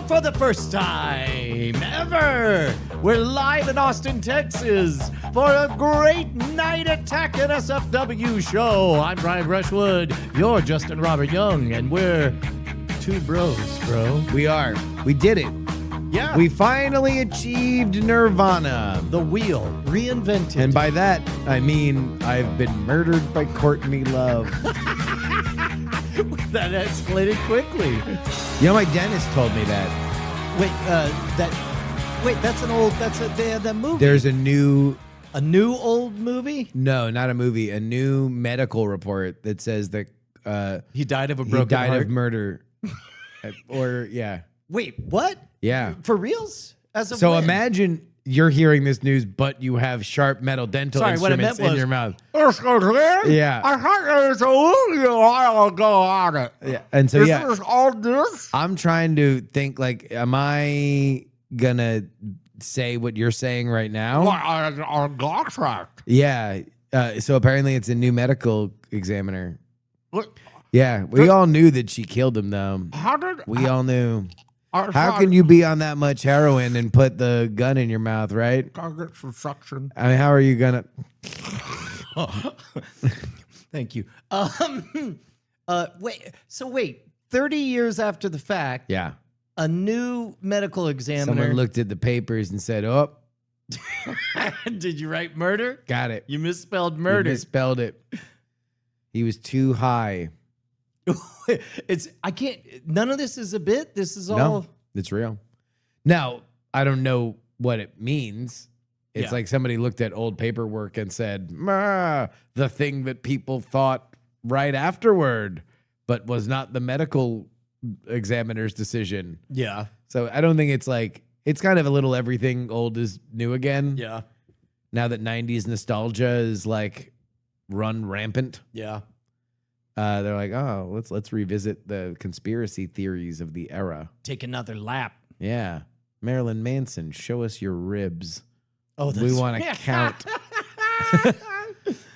for the first time ever, we're live in Austin, Texas for a great night attack NSFW show. I'm Brian Brushwood, you're Justin Robert Young, and we're two bros, bro. We are. We did it. Yeah. We finally achieved Nirvana. The wheel reinvented. And by that, I mean I've been murdered by Courtney Love. That escalated quickly. You know, my dentist told me that. That's that movie. There's a new... A new old movie? No, not a movie. A new medical report that says that He died of a he broken died heart. of murder. Or, yeah. Wait, what? Yeah. For reals? As of So when? imagine you're hearing this news, but you have sharp metal dental Sorry, what I instruments meant in was- your mouth. Yeah. Yeah. heard there was a movie a while ago on it. Yeah. And so, yeah. Is all this? I'm trying to think, like, am I gonna say what you're saying right now? On contract. Yeah. So apparently it's a new medical examiner. What? Yeah. We all knew that she killed him, though. How did... We all knew. How can you be on that much heroin and put the gun in your mouth, right? I get some suction. I mean, how are you gonna... Thank you. Wait. 30 years after the fact, Yeah. a new medical examiner... Someone looked at the papers and said, oh, Did you write murder? got it. You misspelled You murder. misspelled it. He was too high. I can't... None of this is a bit. This is all... No, it's real. Now, I don't know what it means. It's Yeah. like somebody looked at old paperwork and said, the thing that people thought right afterward, but was not the medical examiner's decision. Yeah. So I don't think it's like, it's kind of a little everything old is new again. Yeah. Now that 90s nostalgia is like run rampant. Yeah. They're like, oh, let's revisit the conspiracy theories of the era. Take another lap. Yeah. Marilyn Manson, show us your ribs. Oh, We want to count.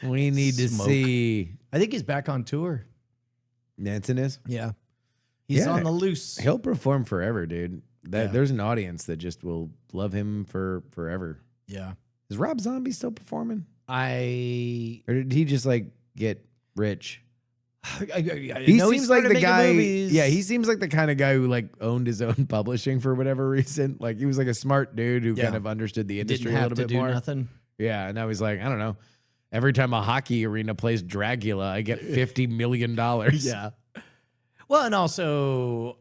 We need to Smoke. see. I think he's back on tour. Manson is? Yeah. He's Yeah. on the loose. He'll perform forever, dude. Yeah. There's an audience that just will love him for forever. Yeah. Is Rob Zombie still performing? I Or did he just like get rich? he Seems like the guy. Yeah, he seems like the kind of guy who like owned his own publishing for whatever reason. Like he was like a smart dude who Yeah. kind of understood the industry didn't a have little to bit do more. nothing. Yeah, and now he's like, I don't know. Every time a hockey arena plays Dragula, I get $50 million. Yeah. Well, and also,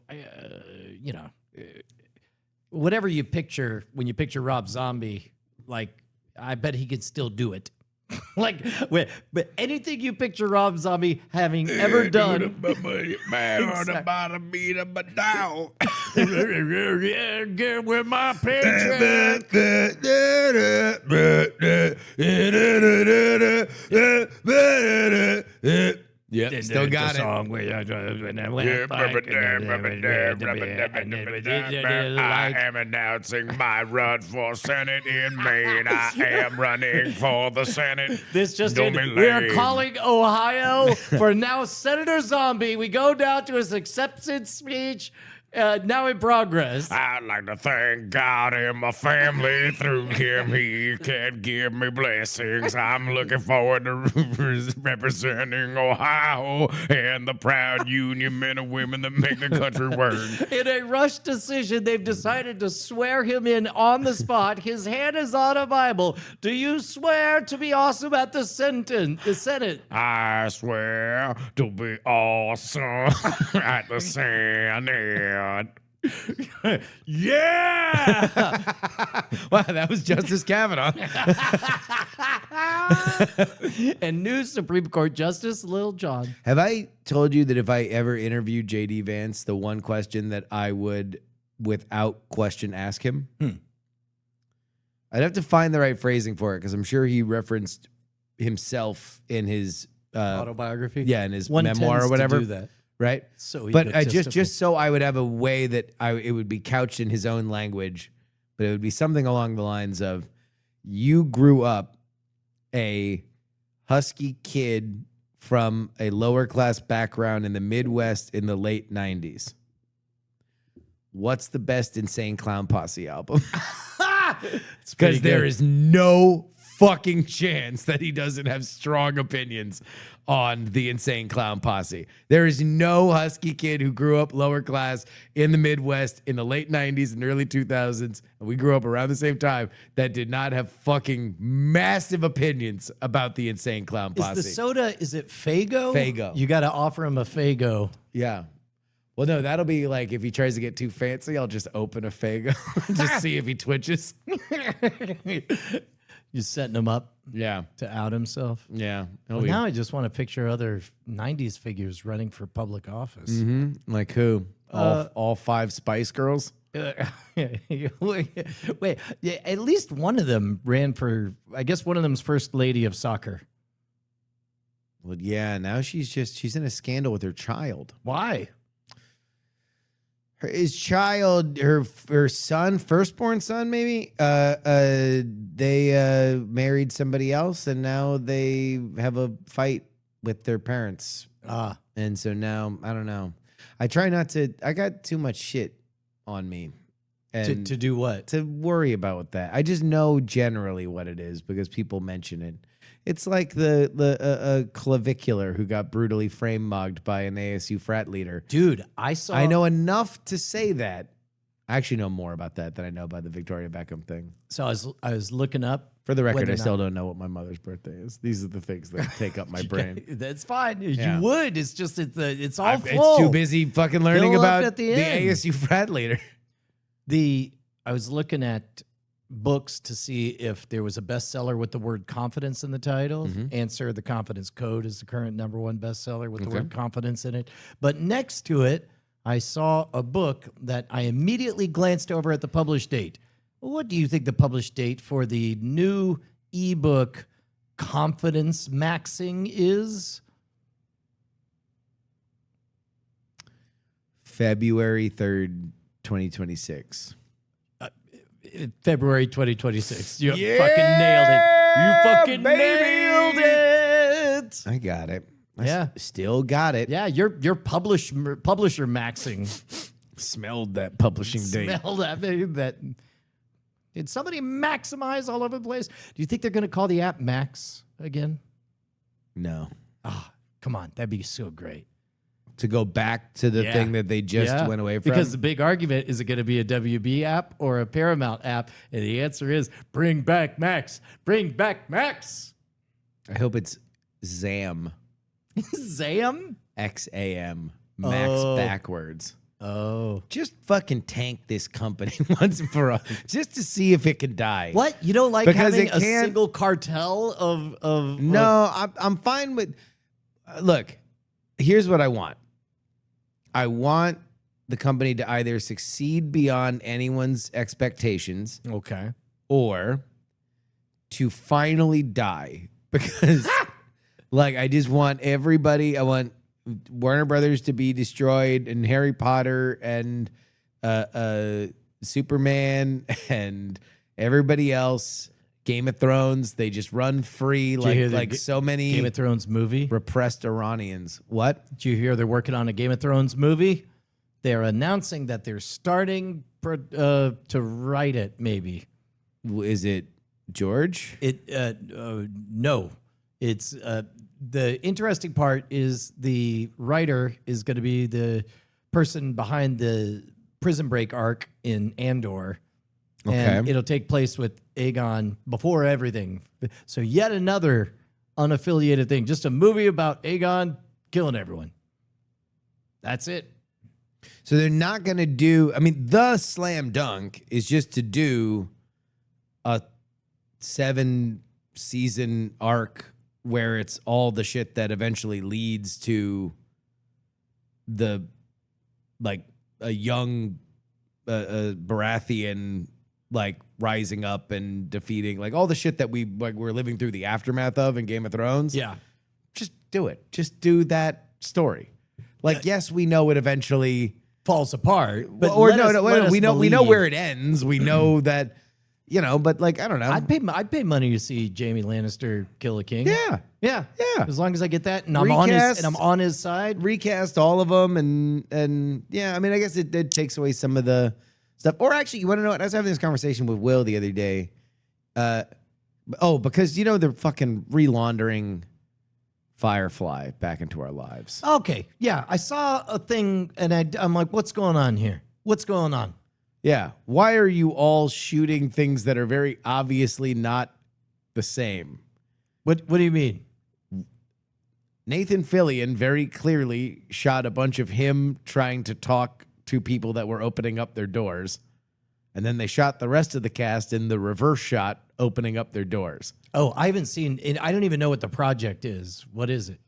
whatever you picture when you picture Rob Zombie, like I bet he could still do it. But anything you picture Rob Zombie having ever done, get with my picture. Yep, still got it. I am announcing my run for Senate in Maine. I am running for the Senate. This just Don't in. be We are lame. calling Ohio for now Senator Zombie. We go down to his acceptance speech. Now in progress. I'd like to thank God and my family. Through him, he can give me blessings. I'm looking forward to representing Ohio and the proud union men and women that make the country work. In a rush decision, they've decided to swear him in on the spot. His hand is on a Bible. Do you swear to be awesome at the Senate? I swear to be awesome at the Senate. Yeah! Wow, that was Justice Kavanaugh. And new Supreme Court Justice Lil Jon. Have I told you that if I ever interviewed JD Vance, the one question that I would, without question, ask him? I'd have to find the right phrasing for it because I'm sure he referenced himself in his Autobiography? yeah, in his One memoir tends or to whatever. do that. Right? So But I egotistical. just so I would have a way that it would be couched in his own language, but it would be something along the lines of, you grew up a husky kid from a lower class background in the Midwest in the late 90s. what's the best Insane Clown Posse album? pretty Because there good. is no fucking chance that he doesn't have strong opinions on the Insane Clown Posse. There is no husky kid who grew up lower class in the Midwest in the late 90s and early 2000s, and we grew up around the same time, that did not have fucking massive opinions about the Insane Clown Is Posse. the soda, is it Fago? Fago. You got to offer him a Fago. Yeah. Well, no, that'll be like if he tries to get too fancy, I'll just open a Fago and just see if he twitches. You setting him up Yeah. to out himself. Yeah. Well, now I just want to picture other 90s figures running for public office. Like who? All 5 Spice Girls? Wait, yeah, at least one of them ran for, I guess one of them's first lady of soccer. Well, yeah. Now she's in a scandal with her child. Why? His child, her son, firstborn son, maybe. They married somebody else, and now they have a fight with their parents. And so now I don't know. I try not to. I got too much shit on me, and To do what? to worry about that. I just know generally what it is because people mention it. It's like the clavicular who got brutally frame mugged by an ASU frat leader. Dude, I know enough to say that. I actually know more about that than I know about the Victoria Beckham thing. So I was looking up. For the record, whether I or still not- don't know what my mother's birthday is. These are the things that take up my brain. That's fine. Yeah. You would. It's just it's all It's full. too busy fucking learning Fill up about at the the end. ASU frat leader. I was looking at books to see if there was a bestseller with the word confidence in the title. Answer: The Confidence Code is the current #1 bestseller with the word confidence in it. But next to it, I saw a book that I immediately glanced over at the published date. What do you think the published date for the new ebook Confidence Maxing is? February 3rd, 2026. February 2026. You fucking nailed it. You fucking baby. nailed it. I got it. Yeah. Still got it. Yeah, you're publisher maxing. Smelled that publishing date. Smell that, that. Did somebody maximize all over the place? Do you think they're going to call the app Max again? No. Come on, that'd be so great. To go back to the Yeah. thing that they just Yeah. went away from. Because the big argument is it going to be a WB app or a Paramount app? And the answer is bring back Max. Bring back Max. I hope it's ZAM. Zam? XAM. Max Oh. backwards. Oh. Just fucking tank this company once and for all, just to see if it can die. What? You don't like Because having it a can't- single cartel of No, I'm fine with. Look, here's what I want. I want the company to either succeed beyond anyone's expectations Okay. or to finally die. Because, like, I just want everybody. I want Warner Brothers to be destroyed, and Harry Potter and Superman and everybody else. Game of Thrones, they just run free you hear the like so many Game of Thrones movie? repressed Iranians. What? Did you hear they're working on a Game of Thrones movie? They're announcing that they're starting to write it, maybe. Is it George? No. It's the interesting part is the writer is going to be the person behind the Prison Break arc in Andor. And Okay. it'll take place with Aegon before everything. So yet another unaffiliated thing. Just a movie about Aegon killing everyone. That's it. So they're not going to do, I mean, the slam dunk is just to do a 7-season arc where it's all the shit that eventually leads to the, like, a young Baratheon, like, rising up and defeating, like, all the shit that we're living through the aftermath of in Game of Thrones. Yeah. Just do it. Just do that story. Like, yes, we know it eventually Falls apart. But or let us we know believe. where it ends. We know that but like, I don't know. I'd pay money to see Jamie Lannister kill a king. Yeah. Yeah. Yeah. As long as I get that and I'm on his side. Recast all of them. And yeah, I mean, I guess it takes away some of the stuff. Or actually, you want to know what? I was having this conversation with Will the other day. Because, they're fucking relaundering Firefly back into our lives. Okay. Yeah. I saw a thing and I'm like, what's going on here? What's going on? Yeah. Why are you all shooting things that are very obviously not the same? What do you mean? Nathan Fillion very clearly shot a bunch of him trying to talk to people that were opening up their doors. And then they shot the rest of the cast in the reverse shot opening up their doors. Oh, I haven't seen it. I don't even know what the project is. What is it?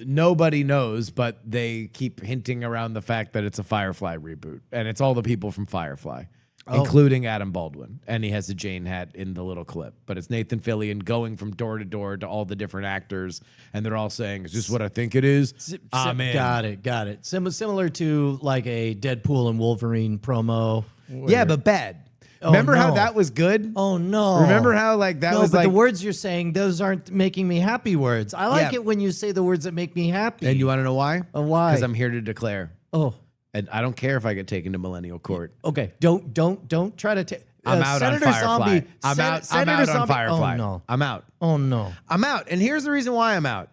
Nobody knows, but they keep hinting around the fact that it's a Firefly reboot. And it's all the people from Firefly, including Adam Baldwin. And he has a Jane hat in the little clip. But it's Nathan Fillion going from door to all the different actors. And they're all saying, is this what I think it is? I'm in. Got it. Similar to like a Deadpool and Wolverine promo. Yeah, but bad. Remember how that was good? Oh, no. Remember how that was but the words you're saying, those aren't making me happy words. I like Yeah. it when you say the words that make me happy. And you want to know why? Why? Because I'm here to declare. Oh, And I don't care if I get taken to millennial court. okay. Don't try to take. I'm out Senator on Firefly. Zombie. I'm out Senator on Zombie. Firefly. Oh, no. I'm out. Oh, no. I'm out. And here's the reason why I'm out.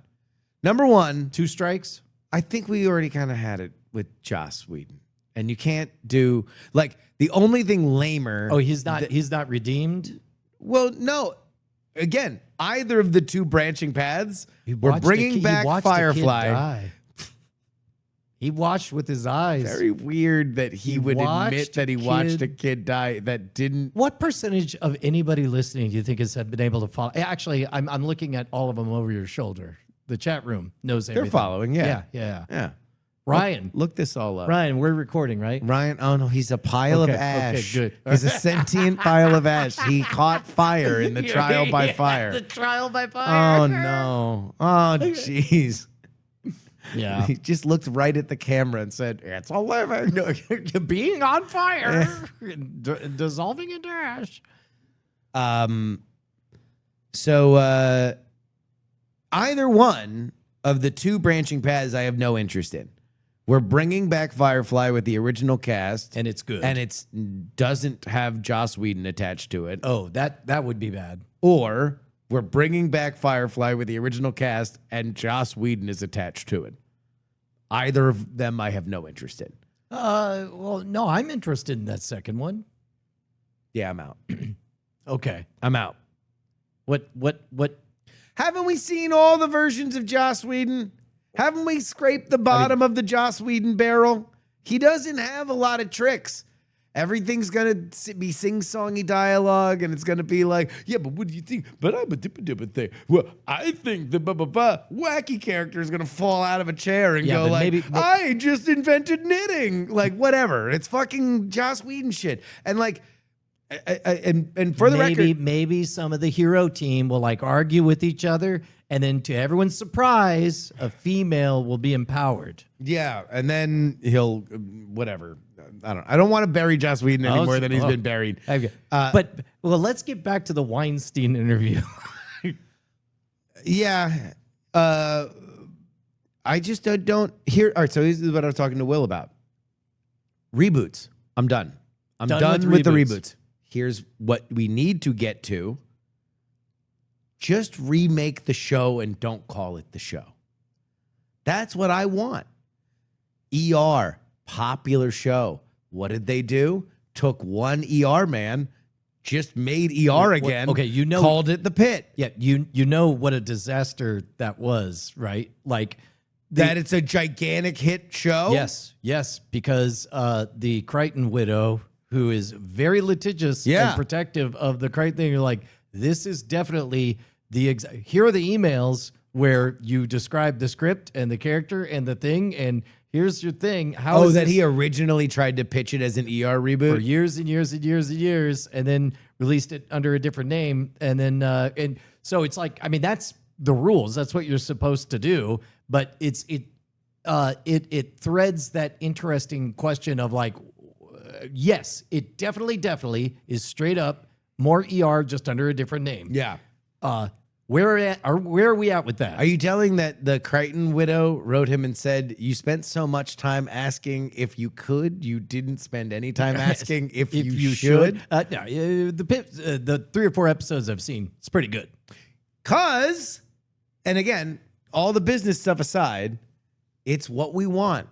Number one, 2 strikes? I think we already kind of had it with Joss Whedon. And you can't do, the only thing lamer. Oh, he's not redeemed? Well, no. Again, either of the two branching paths, He we're watched bringing he back watched a kid Firefly. die. He watched with his eyes. Very weird that he would watched admit that he a watched kid- a kid die that didn't. What percentage of anybody listening do you think has been able to follow? Actually, I'm looking at all of them over your shoulder. The chat room knows everything. They're following, yeah. Yeah. Ryan, Look this all up. Ryan, we're recording, right? Ryan, oh no, he's a pile of Okay, ash. okay, good. He's a sentient pile of ash. He caught fire in the trial by fire. The trial by fire. Oh no. Oh jeez. Yeah. He just looked right at the camera and said, "It's a living." Being on fire, dissolving into ash. So either one of the two branching paths I have no interest in. We're bringing back Firefly with the original cast. And it's good. And it doesn't have Joss Whedon attached to it. Oh, that would be bad. Or we're bringing back Firefly with the original cast and Joss Whedon is attached to it. Either of them I have no interest in. Well, no, I'm interested in that second one. Yeah, I'm out. Okay. I'm out. What? Haven't we seen all the versions of Joss Whedon? Haven't we scraped the bottom of the Joss Whedon barrel? He doesn't have a lot of tricks. Everything's going to be sing-songy dialogue, and it's going to be like, yeah, but what do you think? But I'm a dippa thing. Well, I think the wacky character is going to fall out of a chair and go but like, I just invented knitting. Like, whatever. It's fucking Joss Whedon shit. And like, and for the record, maybe some of the hero team will like argue with each other, and then to everyone's surprise, a female will be empowered. yeah, and then he'll whatever. I don't want to bury Joss Whedon any more than he's been buried. Okay. But let's get back to the Weinstein interview. Yeah, I just don't hear. All right, so this is what I was talking to Will about. Reboots. I'm done. I'm done with the reboots. Here's what we need to get to. Just remake the show and don't call it the show. That's what I want. ER, popular show. What did they do? Took one ER man, just made ER again. Okay, called it The Pit. Yeah, you know what a disaster that was, right? Like That it's a gigantic hit show? Yes, because the Crichton widow, who is very litigious and protective of the Crichton thing, you're like, this is definitely here are the emails where you describe the script and the character and the thing, and here's your thing. He originally tried to pitch it as an ER reboot? For years and years and years and years, and then released it under a different name. And then, and so it's like, I mean, that's the rules. That's what you're supposed to do. But it threads that interesting question of like, yes, it definitely is straight up More ER, just under a different name. Yeah. Where are we at with that? Are you telling that the Crichton widow wrote him and said, you spent so much time asking if you could, you didn't spend any time asking if you should? No, the 3 or 4 episodes I've seen, it's pretty good. Cause, and again, all the business stuff aside, it's what we want.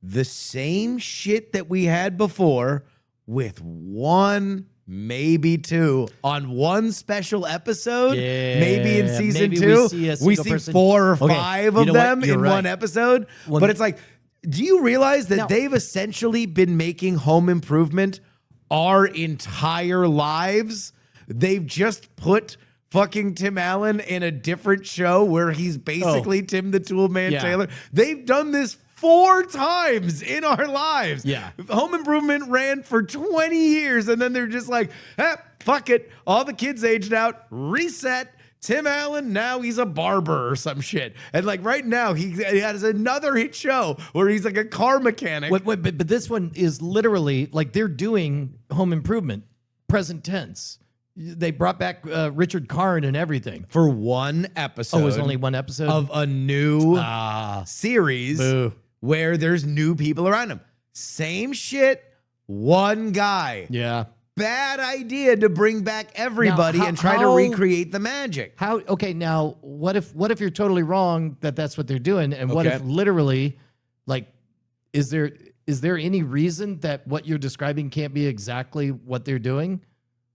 The same shit that we had before with one, maybe 2 on one special episode. Yeah, maybe in season maybe 2, we see a we single see person. 4 or Okay, 5 you of know what? them You're in right. one episode. Well, but it's like, do you realize that Now- they've essentially been making Home Improvement our entire lives? They've just put fucking Tim Allen in a different show where he's basically Tim the Toolman Yeah. Taylor. They've done this 4 times in our lives. Yeah. Home Improvement ran for 20 years and then they're just like, fuck it. All the kids aged out, reset. Tim Allen, now he's a barber or some shit. And like right now, he has another hit show where he's like a car mechanic. But this one is literally like they're doing Home Improvement, present tense. They brought back Richard Karn and everything. For one episode. Oh, it was only one episode? of a new Ah, series boo. where there's new people around him. Same shit, one guy. Yeah. Bad idea to bring back everybody Now, and try to how- recreate the magic. How? Okay, now what if you're totally wrong that that's what they're doing, and what Okay. if literally, like, is there any reason that what you're describing can't be exactly what they're doing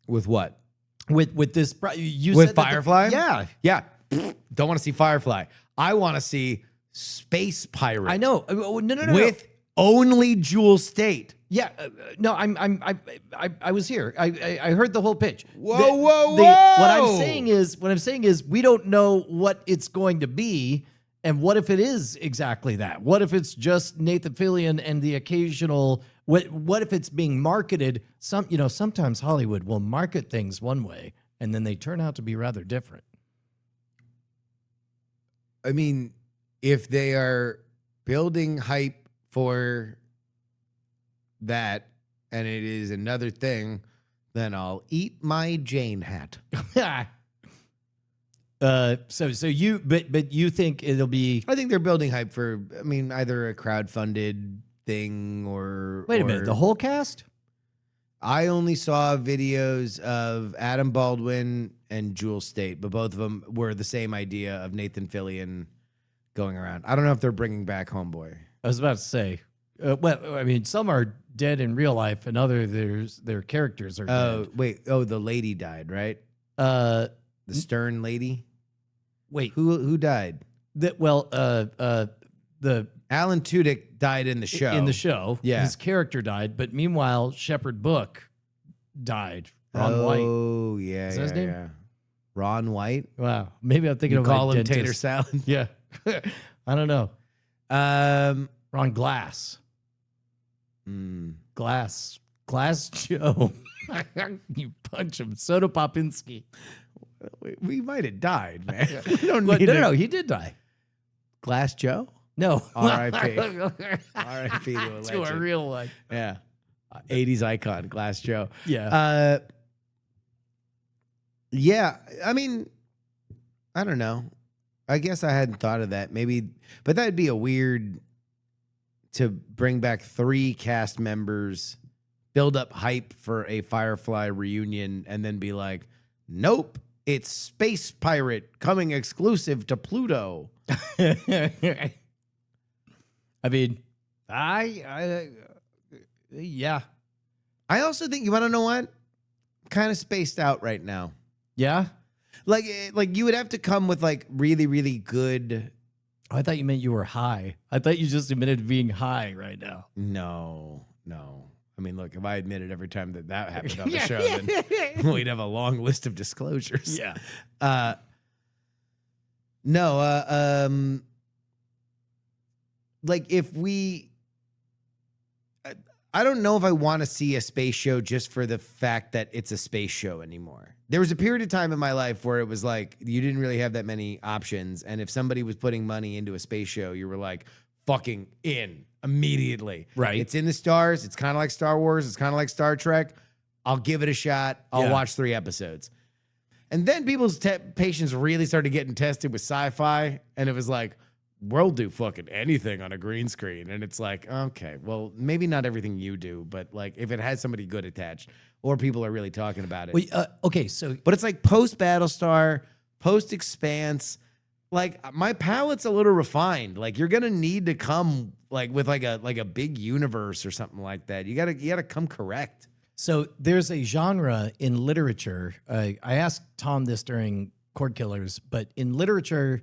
With what? with this? You With said that the- Firefly? yeah, Yeah. Don't want to see Firefly. I want to see Space Pirate. I know. Oh, no. With only Jewel State. Yeah, no, I was here. I heard the whole pitch. Whoa, whoa, What I'm whoa. saying is we don't know what it's going to be, and what if it is exactly that? What if it's just Nathan Fillion and the occasional? What if it's being marketed? Sometimes Hollywood will market things one way, and then they turn out to be rather different. I mean, if they are building hype for that and it is another thing, then I'll eat my Jane hat. So you but you think it'll be? I think they're building hype for, I mean, either a crowdfunded thing or. Wait a minute, the whole cast? I only saw videos of Adam Baldwin and Jewel State, but both of them were the same idea of Nathan Fillion going around. I don't know if they're bringing back Homeboy. I was about to say, well, I mean, some are dead in real life, and their characters are Oh, dead. wait. Oh, the lady died, right? The The Stern lady? wait, Who died? the Alan Tudyk died in the show. in the show, Yeah. his character died, but meanwhile, Shepherd Book died. Ron White. Oh, yeah. Is that his name? Yeah. Ron White? Wow, maybe I'm thinking You of call my him tater dentist. salad? Yeah, I don't know. Ron Glass, mm, Glass Joe. You punch him, Soda Popinski. we might have died, man. We don't But need no, to- he did die. Glass Joe? No, R.I.P. R.I.P. to a to a legend. real one. Yeah. 80s icon, Glass Joe. Yeah. Yeah, I mean, I don't know. I guess I hadn't thought of that. Maybe, but that'd be a weird to bring back 3 cast members, build up hype for a Firefly reunion, and then be like, nope, it's Space Pirate coming exclusive to Pluto. I mean, yeah, I also think, you want to know what? Kind of spaced out right now. yeah. Like you would have to come with like really, really good. I thought you meant you were high. I thought you just admitted being high right now. No. I mean, look, if I admitted every time that happened on the show, then we'd have a long list of disclosures. Yeah. No, like if we, I don't know if I want to see a space show just for the fact that it's a space show anymore. There was a period of time in my life where it was like, you didn't really have that many options. And if somebody was putting money into a space show, you were like fucking in immediately. Right. It's in the stars. It's kind of like Star Wars. It's kind of like Star Trek. I'll give it a shot. I'll Yeah. watch 3 episodes. And then people's patience really started getting tested with sci-fi, and it was like, we'll do fucking anything on a green screen. And it's like, okay, well, maybe not everything you do, but like if it has somebody good attached or people are really talking about it. Okay, so But it's like post Battlestar, post Expanse. Like my palate's a little refined. Like you're gonna need to come like with like a big universe or something like that. You gotta come correct. So there's a genre in literature. I asked Tom this during Cord Killers, but in literature,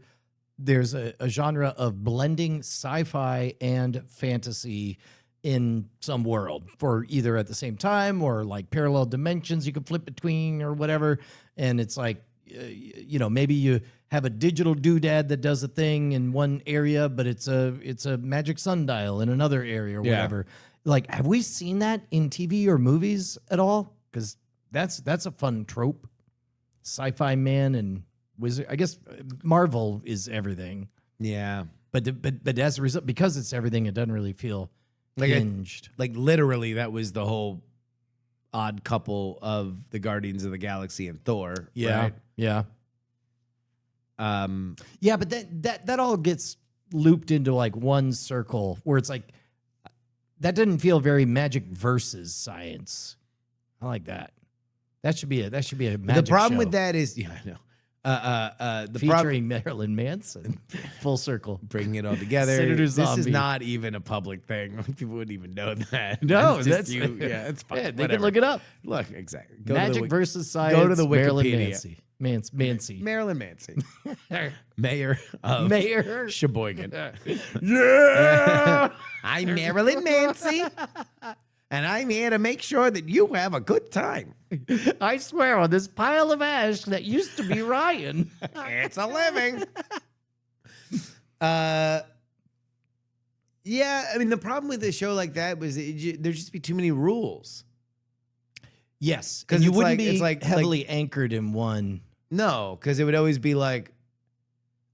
there's a genre of blending sci-fi and fantasy in some world for either at the same time or like parallel dimensions you could flip between or whatever. And it's like, maybe you have a digital doodad that does a thing in one area, but it's a magic sundial in another area or whatever. Like, have we seen that in TV or movies at all? Because that's a fun trope. Sci-fi man and wizard. I guess Marvel is everything, Yeah. but as a result, because it's everything, it doesn't really feel Like hinged. Like literally that was the whole odd couple of the Guardians of the Galaxy and Thor. Right? Yeah, but that all gets looped into like one circle where it's like that didn't feel very magic versus science. I like that. That should be a magic The problem show with that is, yeah, I know. The featuring Marilyn Manson. Full circle. bringing it all together. Senator This is Zombie. not even a public thing. People wouldn't even know that. No, It's just that's you. Yeah, it's fine. Yeah, they Whatever. can look it up. Look, exactly. Go Magic to the, versus science. go to the Marilyn Wikipedia. Mancy. Marilyn Manson, mayor of Mayor. Sheboygan. Yeah. I'm Marilyn Manson, and I'm here to make sure that you have a good time. I swear on this pile of ash that used to be Ryan. It's a living. Yeah, I mean the problem with a show like that was there'd just be too many rules. Yes, 'Cause because you it's wouldn't like- be it's like- heavily anchored in one. No, because it would always be like,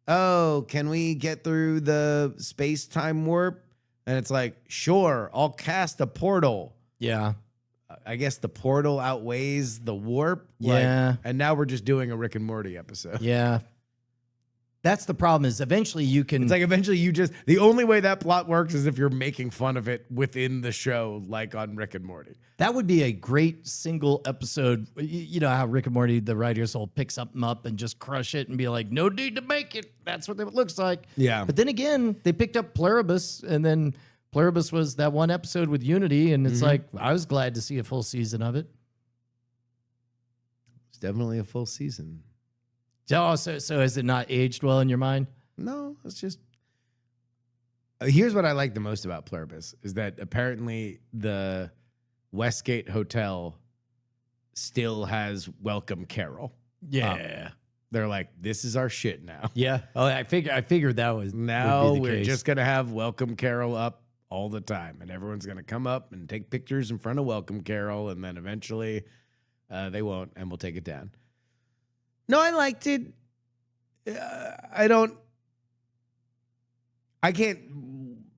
oh, can we get through the space-time warp? And it's like, sure, I'll cast a portal. Yeah. I guess the portal outweighs the warp. Yeah. And now we're just doing a Rick and Morty episode. Yeah. That's the problem is eventually you can. It's like eventually the only way that plot works is if you're making fun of it within the show, like on Rick and Morty. that would be a great single episode. You know how Rick and Morty, the writers will pick something up and just crush it and be like, no need to make it. That's what it looks like. Yeah. But then again, they picked up Pluribus, and then Pluribus was that one episode with Unity, and it's like, I was glad to see a full season of it. It's definitely a full season. So has it not aged well in your mind? No, it's just. Here's what I like the most about Pluribus is that apparently the Westgate Hotel still has Welcome Carol. Yeah. They're like, this is our shit now. Yeah. Oh, I figured that was Now would be the we're case. just gonna have Welcome Carol up all the time, and everyone's gonna come up and take pictures in front of Welcome Carol, and then eventually they won't, and we'll take it down. No, I liked it. I can't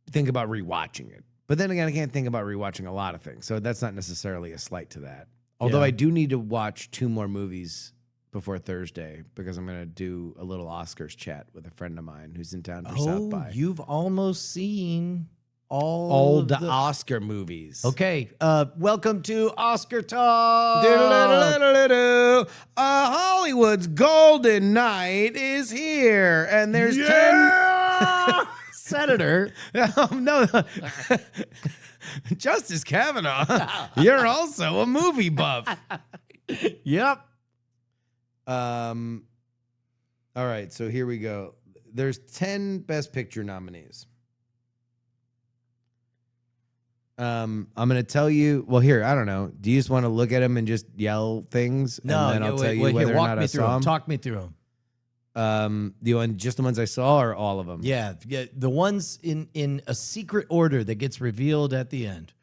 think about rewatching it, but then again, I can't think about rewatching a lot of things, so that's not necessarily a slight to that. Although Yeah. I do need to watch 2 more movies before Thursday because I'm going to do a little Oscars chat with a friend of mine who's in town for South by. You've almost seen all All of the Oscar movies. Okay. Welcome to Oscar Talk. Doodle-doodle-doodle-doo. Hollywood's golden night is here, and there's 10. Senator. No, Justice Kavanaugh, you're also a movie buff. Yep. All right, so here we go. There's 10 Best Picture nominees. I'm gonna tell you. Well, here, I don't know. Do you just want to look at them and just yell things, No, and then I'll tell you wait, whether here, or walk not me I through saw them. them? Talk me through them. Just the ones I saw, or all of them? Yeah, the ones in a secret order that gets revealed at the end.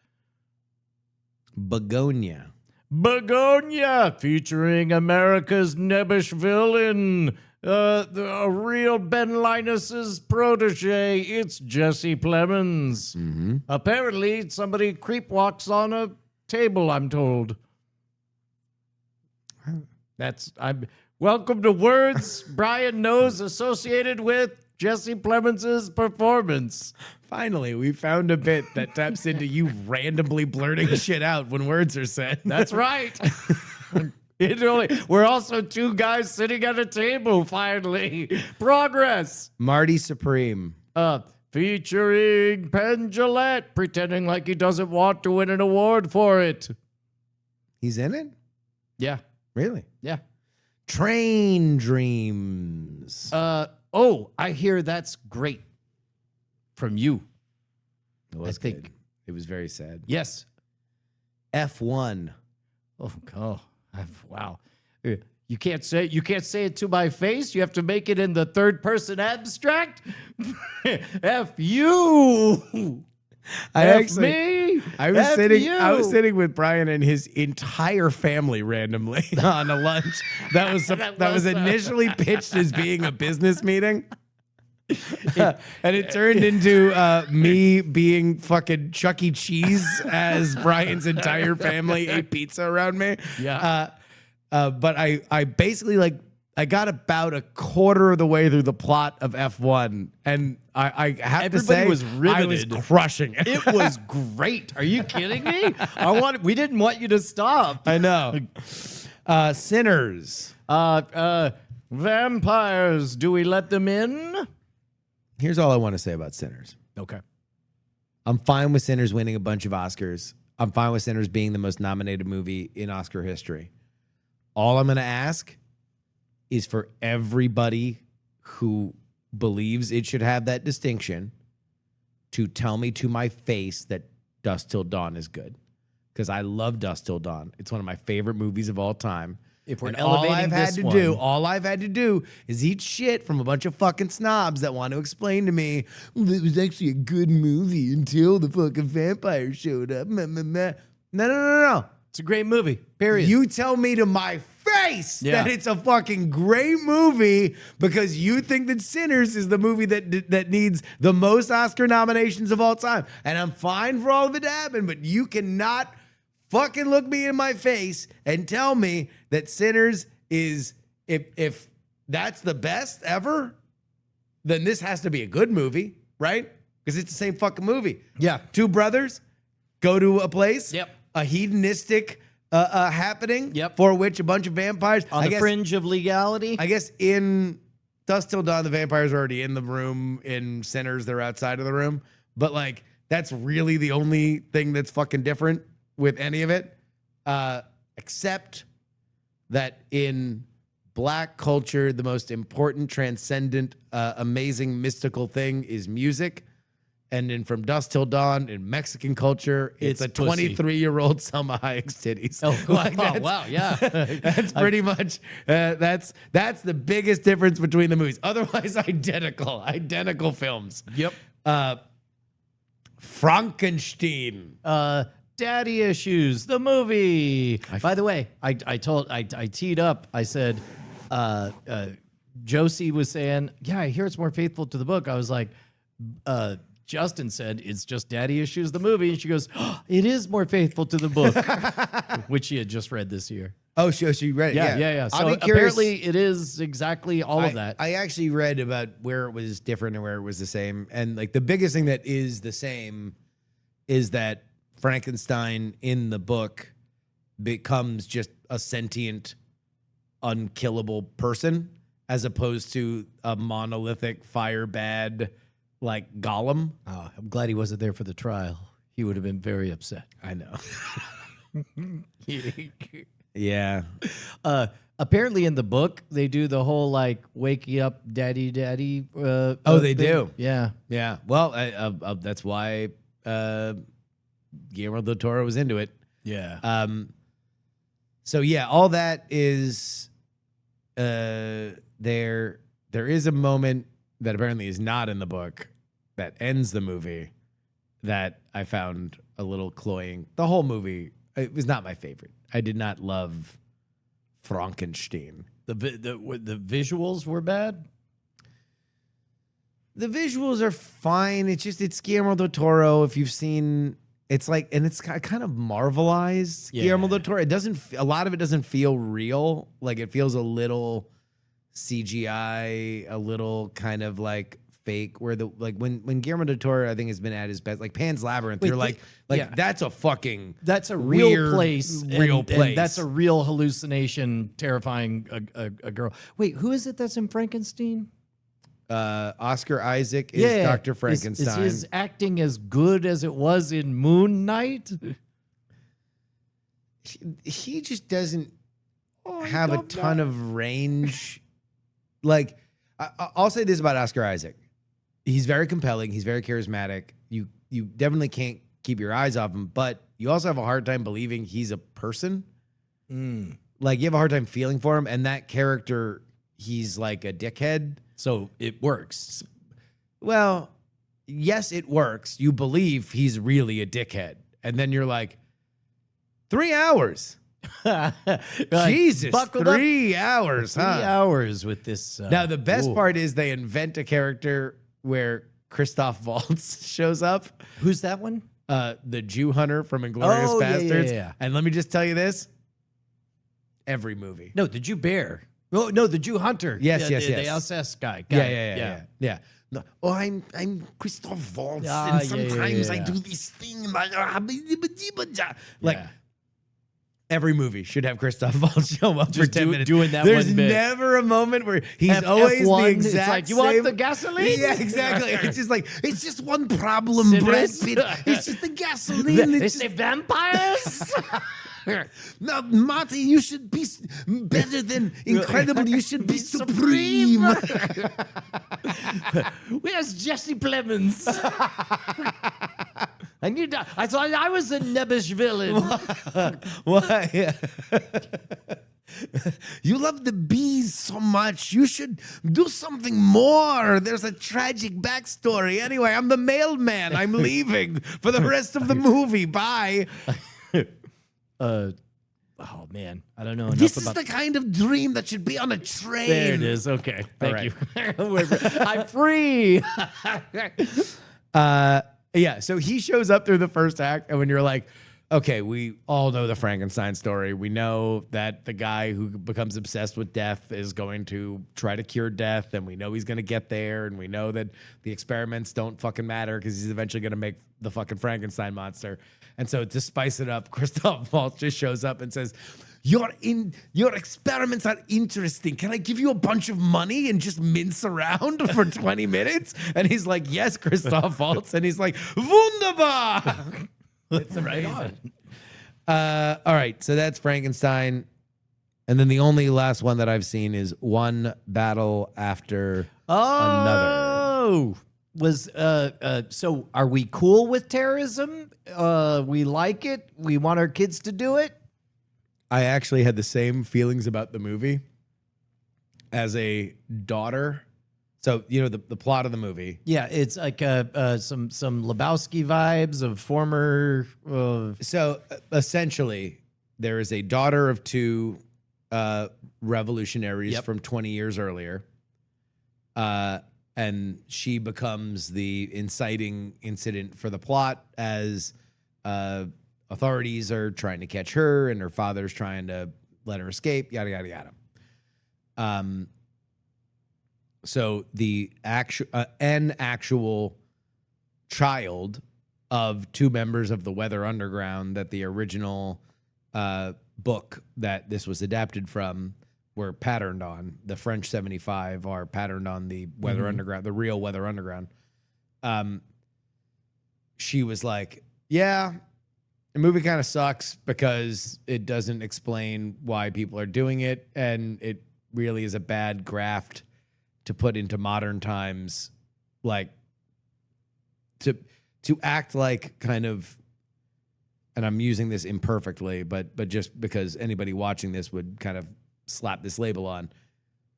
Begonia. Begonia, featuring America's nebbish villain, a real Ben Linus's protege. It's Jesse Plemons. Apparently, somebody creep walks on a table, I'm told. I'm welcome to words Brian knows associated with Jesse Plemons' performance. Finally, we found a bit that taps into you randomly blurting shit out when words are said. That's right. We're also two guys sitting at a table, finally. Progress. Marty Supreme. Featuring Penn Jillette, pretending like he doesn't want to win an award for it. He's in it? Yeah. Really? Yeah. Train Dreams. I hear that's great from you. It was I think. good. It was very sad. Yes. F1. Oh, wow. You can't say it to my face. You have to make it in the third person abstract. F you. I was sitting with Brian and his entire family randomly on a lunch that was initially pitched as being a business meeting. And it turned into me being fucking Chuck E. Cheese as Brian's entire family ate pizza around me. Yeah. But I basically I got about a quarter of the way through the plot of F1, and I have to say, was riveted. I was crushing it. It was great. Are you kidding me? We didn't want you to stop. I know. Sinners. Vampires. Do we let them in? Here's all I want to say about Sinners. Okay. I'm fine with Sinners winning a bunch of Oscars. I'm fine with Sinners being the most nominated movie in Oscar history. All I'm going to ask is for everybody who believes it should have that distinction to tell me to my face that Dusk Till Dawn is good. Because I love Dusk Till Dawn. It's one of my favorite movies of all time. If we're And elevating all I've had to do is eat shit from a bunch of fucking snobs that want to explain to me, well, it was actually a good movie until the fucking vampire showed up. No. It's a great movie. Period. You tell me to my face that it's a fucking great movie because you think that Sinners is the movie that needs the most Oscar nominations of all time. And I'm fine for all of it to happen, but you cannot fucking look me in my face and tell me that Sinners is, if that's the best ever, then this has to be a good movie, right? Because it's the same fucking movie. Yeah. Two brothers go to a place. Yep. A hedonistic happening. Yep. For which a bunch of vampires. On the fringe of legality. I guess in Dusk Till Dawn, the vampires are already in the room. In Sinners, they're outside of the room. But that's really the only thing that's fucking different with any of it. Except that in Black culture, the most important, transcendent, amazing, mystical thing is music. And then from Dusk Till Dawn in Mexican culture, it's a pussy. 23-year-old Salma Hayek's titties. Oh, wow, yeah. That's pretty much that's the biggest difference between the movies. Otherwise, identical films. Yep. Frankenstein. Daddy Issues, the movie. By the way, I teed up. I said, Josie was saying, yeah, I hear it's more faithful to the book. I was like, Justin said it's just Daddy Issues, the movie. And she goes, oh, it is more faithful to the book, which she had just read this year. Oh, so she read it. Yeah. So I'll be curious. apparently it is exactly all of that. I actually read about where it was different and where it was the same. And the biggest thing that is the same is that Frankenstein in the book becomes just a sentient, unkillable person as opposed to a monolithic fire bad like Gollum. Oh, I'm glad he wasn't there for the trial. He would have been very upset. I know. Yeah. Apparently in the book, they do the whole wake you up, daddy. They thing. do. Yeah. Yeah. Well, that's why Guillermo del Toro was into it. Yeah. So yeah, all that is there is a moment that apparently is not in the book that ends the movie that I found a little cloying. The whole movie, it was not my favorite. I did not love Frankenstein. The visuals were bad. The visuals are fine. It's Guillermo del Toro. If you've seen it's like, and it's kind of marvelized Yeah. Guillermo del Toro. It doesn't, a lot of it doesn't feel real. Like it feels a little CGI, a little kind of like fake. Where when Guillermo del Toro, I think, has been at his best, like Pan's Labyrinth, Wait, you're like yeah. that's a fucking That's a real weird, place. real and place. that's a real hallucination, terrifying a girl. Wait, who is it that's in Frankenstein? Oscar Isaac is Dr. Is Frankenstein. his acting as good as it was in Moon Knight? He just doesn't Oh, have a ton of range. Like, I'll say this about Oscar Isaac: he's very compelling. He's very charismatic. You definitely can't keep your eyes off him, but you also have a hard time believing he's a person. Like, you have a hard time feeling for him, and that character, he's like a dickhead. So it works. Well, yes, it works. You believe he's really a dickhead, and then you're like, 3 hours. Jesus, buckled up 3 hours, 3 huh? hours with this. Now, the best ooh. part is they invent a character where Christoph Waltz shows up, Who's that one? the Jew hunter from Inglourious Oh, yeah, Bastards. yeah. And let me just tell you this: every movie. No, the Jew bear. Oh no, the Jew hunter. Yes, the, yes, the, yes. The Alsace guy. Got Yeah, it. yeah. No. Oh, I'm Christoph Waltz, Ah, and yeah, yeah, sometimes I yeah. do this thing like Yeah. every movie should have Christoph Waltz show up for Just 10 minutes. doing that There's one bit. never a moment where he's F- always F1, the it's exact like, you want same- the gasoline? Yeah, exactly. It's just like, it's just one problem, Brad Sinners. Pitt. It's just the gasoline. They It's say vampires. no, Marty, you should be better than incredible. You should be supreme. Where's Jesse Plemons? I thought I was a nebbish villain. Why? You love the bees so much. You should do something more. There's a tragic backstory. Anyway, I'm the mailman. I'm leaving for the rest of the movie. Bye. Oh man, I don't know enough This is about. the kind of dream that should be on a train. There it is. Okay, thank right. you. I'm free. Yeah, so he shows up through the first act, and when you're like, okay, we all know the Frankenstein story. We know that the guy who becomes obsessed with death is going to try to cure death, and we know he's going to get there, and we know that the experiments don't fucking matter because he's eventually going to make the fucking Frankenstein monster. And so to spice it up, Christoph Waltz just shows up and says, your experiments are interesting. Can I give you a bunch of money and just mince around for 20 minutes? And he's like, yes, Christoph Waltz. And he's like, wunderbar. It's right on. All right, so that's Frankenstein. And then the only last one that I've seen is One Battle After Another. Oh, was so? Are we cool with terrorism? We like it. We want our kids to do it. I actually had the same feelings about the movie as a daughter. So, you know, the plot of the movie. Yeah, it's like some Lebowski vibes of former. So essentially, there is a daughter of two revolutionaries Yep. from 20 years earlier. And she becomes the inciting incident for the plot as authorities are trying to catch her and her father's trying to let her escape, yada, yada, yada. So the actual child of two members of the Weather Underground that the original book that this was adapted from were patterned on. The French 75 are patterned on the Weather Underground, the real Weather Underground. She was like, yeah, the movie kind of sucks because it doesn't explain why people are doing it, and it really is a bad graft to put into modern times, like to act like kind of, and I'm using this imperfectly, but just because anybody watching this would kind of slap this label on,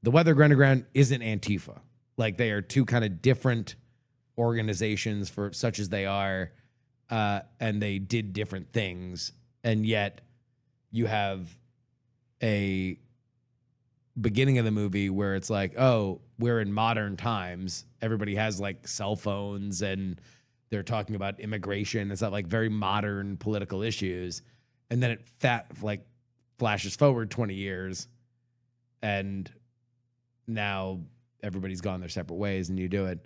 the Weather Underground isn't Antifa. Like, they are two kind of different organizations for such as they are, and they did different things, and yet you have a beginning of the movie where it's like, oh, we're in modern times. Everybody has like cell phones and they're talking about immigration. It's not like very modern political issues. And then it flashes forward 20 years and now everybody's gone their separate ways and you do it.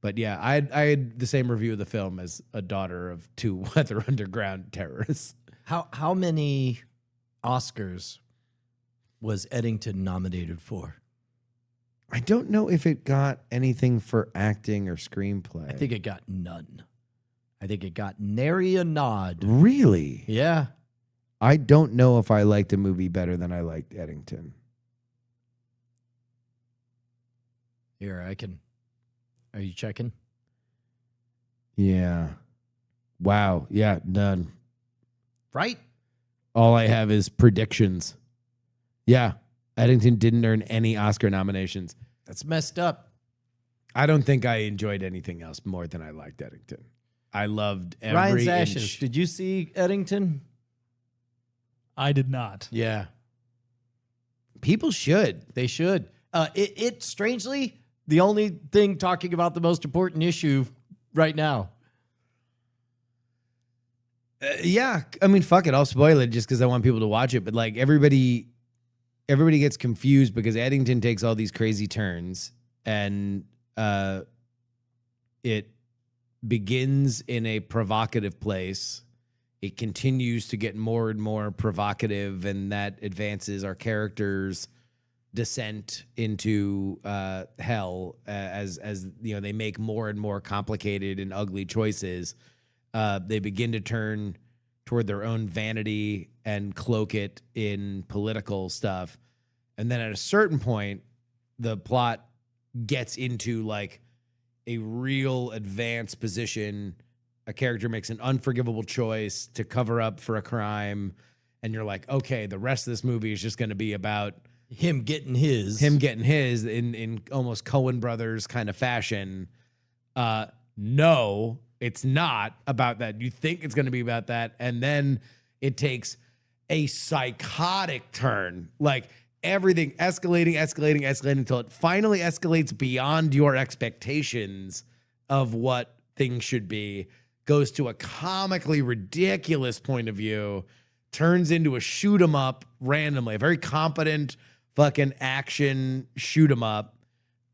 But yeah, I had the same review of the film as a daughter of 2 Weather Underground terrorists. How many Oscars was Eddington nominated for? I don't know if it got anything for acting or screenplay. I think it got none. I think it got nary a nod. Really? Yeah. I don't know if I liked the movie better than I liked Eddington. Here, are you checking? Yeah. Wow. Yeah, none. Right? All I have is predictions. Yeah. Eddington didn't earn any Oscar nominations. That's messed up. I don't think I enjoyed anything else more than I liked Eddington. I loved every Ryan's Ashes. inch. Did you see Eddington? I did not. Yeah. People should. They should. It strangely the only thing talking about the most important issue right now. Yeah. I mean, fuck it. I'll spoil it just because I want people to watch it. But like everybody gets confused because Eddington takes all these crazy turns and it begins in a provocative place. It continues to get more and more provocative, and that advances our characters' descent into hell as you know they make more and more complicated and ugly choices. They begin to turn toward their own vanity and cloak it in political stuff, and then at a certain point, the plot gets into like a real advanced position. A character makes an unforgivable choice to cover up for a crime, and you're like, okay, the rest of this movie is just going to be about Him getting his. in almost Coen Brothers kind of fashion. No, it's not about that. You think it's going to be about that, and then it takes a psychotic turn, like everything escalating until it finally escalates beyond your expectations of what things should be. Goes to a comically ridiculous point of view, turns into a shoot 'em up randomly, a very competent fucking action shoot 'em up.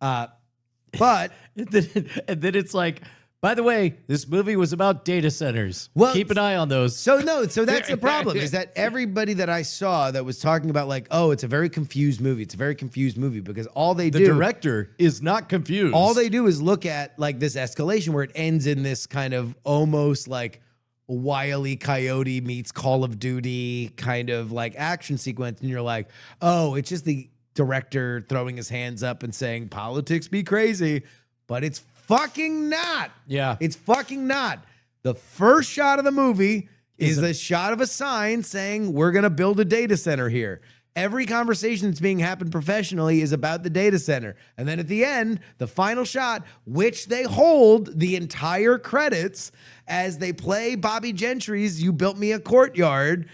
But and then it's like, by the way, this movie was about data centers. Well, keep an eye on those. so that's the problem is that everybody that I saw that was talking about like, oh, it's a very confused movie. It's a very confused movie because all they The do director is not confused. all they do is look at like this escalation where it ends in this kind of almost like Wile E. Coyote meets Call of Duty kind of like action sequence. And you're like, oh, it's just the director throwing his hands up and saying politics be crazy, but it's fucking not. Yeah. It's fucking not. The first shot of the movie is a shot of a sign saying we're going to build a data center here. Every conversation that's being happened professionally is about the data center. And then at the end, the final shot, which they hold the entire credits as they play Bobby Gentry's You Built Me a Courtyard,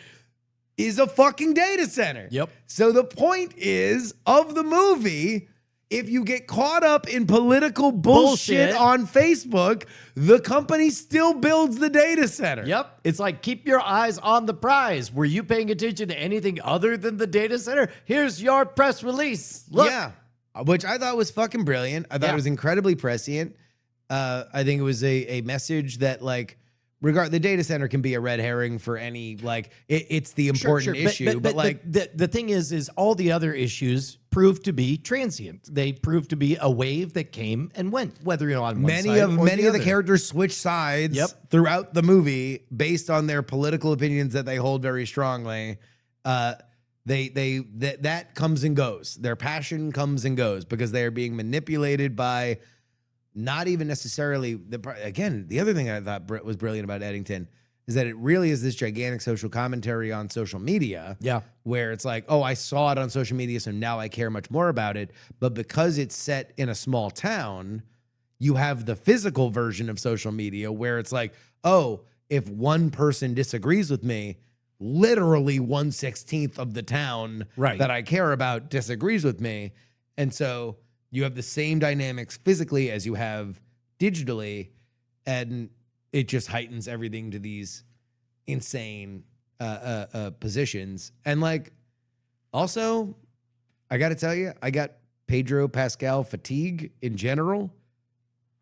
is a fucking data center. Yep. So the point is of the movie, if you get caught up in political bullshit on Facebook, the company still builds the data center. Yep. It's like, keep your eyes on the prize. Were you paying attention to anything other than the data center? Here's your press release. Look. Yeah. Which I thought was fucking brilliant. I thought it was incredibly prescient. I think it was a message that like, the data center can be a red herring for any, like, it's the important issue. But like, the thing is all the other issues proved to be transient. They proved to be a wave that came and went, whether you're on one many side of or the other. characters switch sides throughout the movie based on their political opinions that they hold very strongly. That comes and goes. Their passion comes and goes because they are being manipulated by not even necessarily the other thing I thought was brilliant about Eddington is that it really is this gigantic social commentary on social media. Yeah. Where it's like, oh, I saw it on social media, so now I care much more about it. But because it's set in a small town, you have the physical version of social media where it's like, oh, if one person disagrees with me, literally 1/16 of the town that I care about disagrees with me. And so you have the same dynamics physically as you have digitally. And it just heightens everything to these insane positions. And like, also, I got to tell you, I got Pedro Pascal fatigue in general.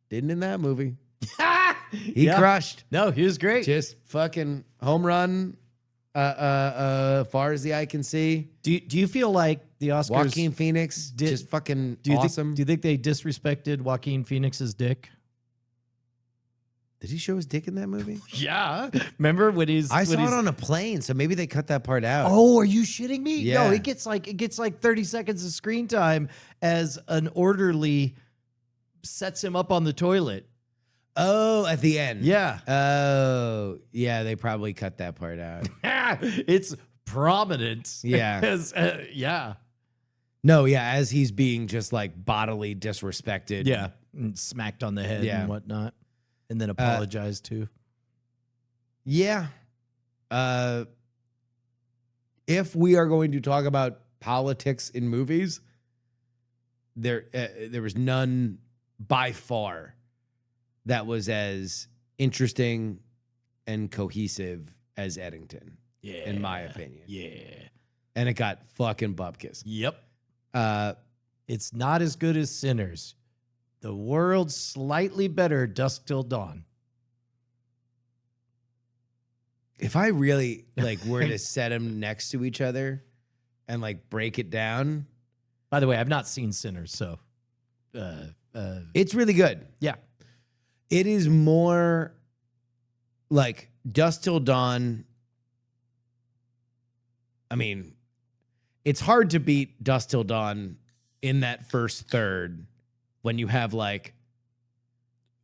Didn't in that movie. He Yeah. crushed. No, he was great. Just fucking home run. Far as the eye can see. Do you feel like the Oscars? Joaquin Phoenix, did- just fucking do you awesome. do you think they disrespected Joaquin Phoenix's dick? Did he show his dick in that movie? Yeah. Remember when he's? I when saw he's, it on a plane, so maybe they cut that part out. Oh, are you shitting me? Yeah. No, it gets like 30 seconds of screen time as an orderly sets him up on the toilet. Oh, at the end. Yeah. Oh, yeah, they probably cut that part out. It's prominent. Yeah. Yeah. No, yeah, as he's being just like bodily disrespected. Yeah. And smacked on the head Yeah. and whatnot. And then apologized too. Yeah. If we are going to talk about politics in movies, there was none by far that was as interesting and cohesive as Eddington, Yeah. in my opinion. Yeah. And it got fucking bupkis. Yep. Uh, It's not as good as Sinners. The world's slightly better Dusk Till Dawn. if I really like were to set them next to each other and like break it down, By the way, I've not seen Sinners, so it's really good. yeah. It is more like Dusk Till Dawn. I mean, it's hard to beat Dusk Till Dawn in that first third when you have like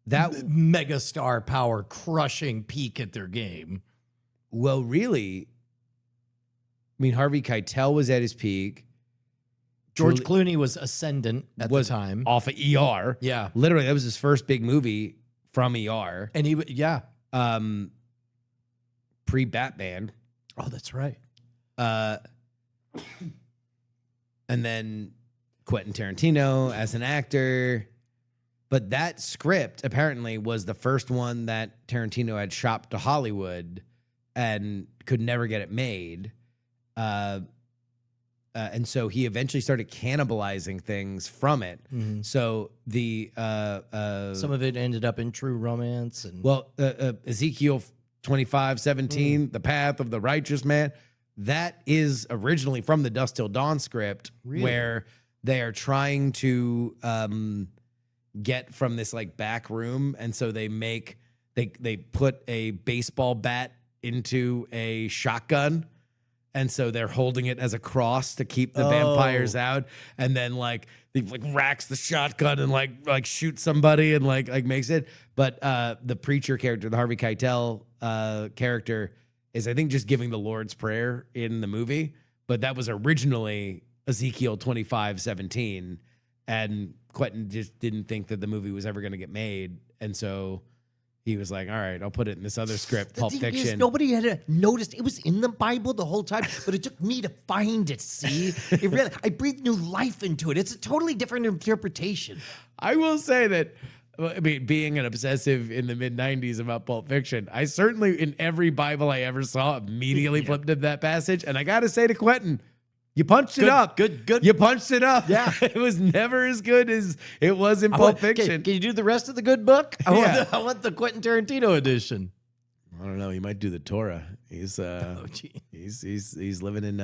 that. Megastar power crushing peak at their game. Well, really, I mean, Harvey Keitel was at his peak. George Clooney was ascendant at was the time. off of ER. Yeah. Literally, that was his first big movie from ER. And yeah. Pre-Batman. Oh, that's right. And then Quentin Tarantino as an actor. But that script apparently was the first one that Tarantino had shopped to Hollywood and could never get it made. And so he eventually started cannibalizing things from it. Mm-hmm. So the Some of it ended up in True Romance. And Ezekiel 25:17, The Path of the Righteous Man, that is originally from the Dusk Till Dawn script, Really? where they are trying to get from this like back room, and so they put a baseball bat into a shotgun. And so they're holding it as a cross to keep the vampires out, and then like he like racks the shotgun and like shoots somebody and like makes it. But the preacher character, the Harvey Keitel character, is I think just giving the Lord's Prayer in the movie. But that was originally Ezekiel 25:17, and Quentin just didn't think that the movie was ever going to get made, and so he was like, all right, I'll put it in this other script, Pulp the thing Fiction. is, nobody had noticed it was in the Bible the whole time, but it took me to find it. See, I breathed new life into it. It's a totally different interpretation. I will say that, I mean, being an obsessive in the mid-90s about Pulp Fiction, I certainly, in every Bible I ever saw, immediately flipped to that passage. And I got to say to Quentin, you punched it up. Good. You punched it up. Yeah. It was never as good as it was in Pulp Fiction. Can you do the rest of the good book? Yeah. I want the Quentin Tarantino edition. I don't know. He might do the Torah. He's Gee. he's living in